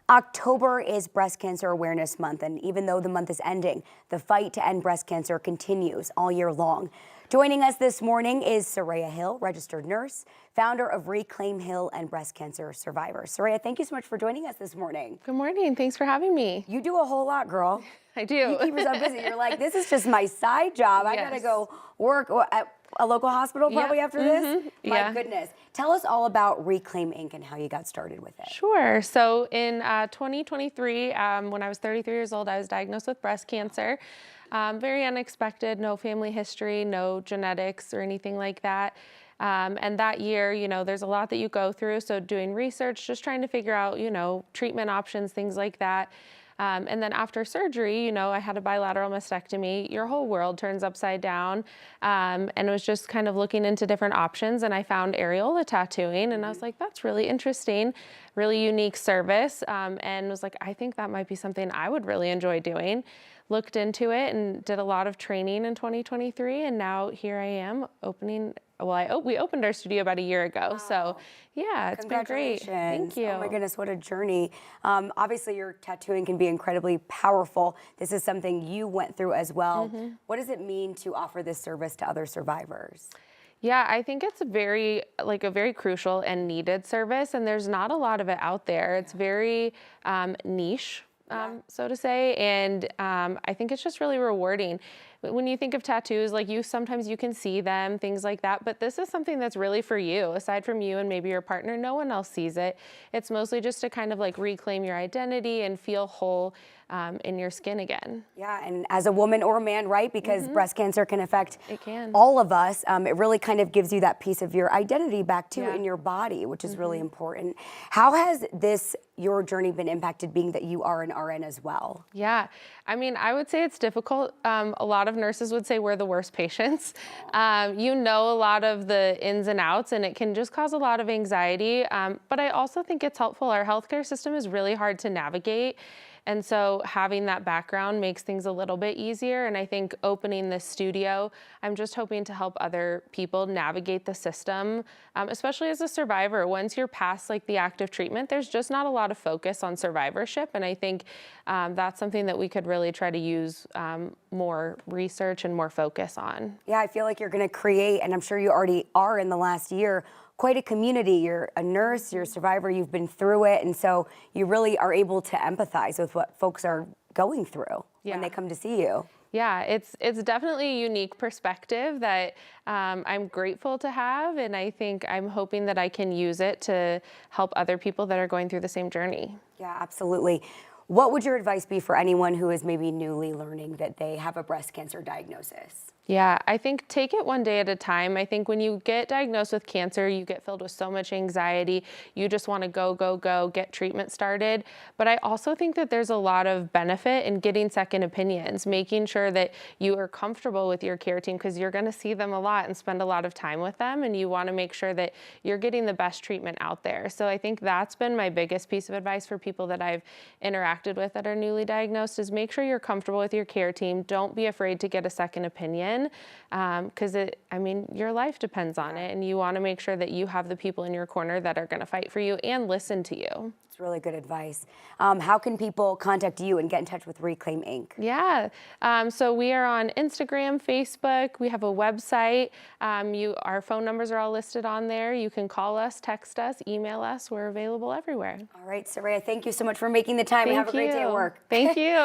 October is Breast Cancer Awareness Month, and even though the month is ending, the fight to end breast cancer continues all year long. Joining us this morning is Soraya Hill, registered nurse, founder of Reclaim Hill and Breast Cancer Survivors. Soraya, thank you so much for joining us this morning. Good morning. Thanks for having me. You do a whole lot, girl. I do. You keep yourself busy. You're like, this is just my side job. I gotta go work at a local hospital probably after this. My goodness. Tell us all about Reclaim Inc. and how you got started with it. Sure. So in 2023, when I was 33 years old, I was diagnosed with breast cancer. Very unexpected, no family history, no genetics or anything like that. And that year, you know, there's a lot that you go through. So doing research, just trying to figure out, you know, treatment options, things like that. And then after surgery, you know, I had a bilateral mastectomy. Your whole world turns upside down. And it was just kind of looking into different options. And I found areola tattooing. And I was like, that's really interesting, really unique service. And was like, I think that might be something I would really enjoy doing. Looked into it and did a lot of training in 2023. And now here I am opening. Well, we opened our studio about a year ago. Wow. So yeah, it's been great. Thank you. Oh my goodness, what a journey. Obviously your tattooing can be incredibly powerful. This is something you went through as well. What does it mean to offer this service to other survivors? Yeah, I think it's a very crucial and needed service, and there's not a lot of it out there. It's very niche, so to say, and I think it's just really rewarding. When you think of tattoos, like sometimes you can see them, things like that, but this is something that's really for you. Aside from you and maybe your partner, no one else sees it. It's mostly just to kind of like reclaim your identity and feel whole in your skin again. Yeah, and as a woman or a man, right? Because breast cancer can affect can. all of us. It really kind of gives you that piece of your identity back too in your body, which is really important. How has your journey been impacted, being that you are an RN as well? Yeah, I mean, I would say it's difficult. A lot of nurses would say we're the worst patients. You know a lot of the ins and outs, and it can just cause a lot of anxiety. But I also think it's helpful. Our healthcare system is really hard to navigate. And so having that background makes things a little bit easier. And I think opening this studio, I'm just hoping to help other people navigate the system, especially as a survivor. Once you're past like the active treatment, there's just not a lot of focus on survivorship. And I think that's something that we could really try to use more research and more focus on. Yeah, I feel like you're gonna create, and I'm sure you already are in the last year, quite a community. You're a nurse, you're a survivor, you've been through it, and so you really are able to empathize with what folks are going through when they come to see you. Yeah, it's definitely a unique perspective that I'm grateful to have, and I think I'm hoping that I can use it to help other people that are going through the same journey. Yeah, absolutely. What would your advice be for anyone who is maybe newly learning that they have a breast cancer diagnosis? Yeah, I think take it one day at a time. I think when you get diagnosed with cancer, you get filled with so much anxiety. You just want to go, get treatment started. But I also think that there's a lot of benefit in getting second opinions, making sure that you are comfortable with your care team, because you're going to see them a lot and spend a lot of time with them. And you want to make sure that you're getting the best treatment out there. So I think that's been my biggest piece of advice for people that I've interacted with that are newly diagnosed, is make sure you're comfortable with your care team. Don't be afraid to get a second opinion. Because I mean, your life depends on it, and you want to make sure that you have the people in your corner that are going to fight for you and listen to you. It's really good advice. How can people contact you and get in touch with Reclaim Inc.? Yeah, so we are on Instagram, Facebook. We have a website. Our phone numbers are all listed on there. You can call us, text us, email us. We're available everywhere. All right, Soraya, thank you so much for making the time, and have a great day at work. Thank you.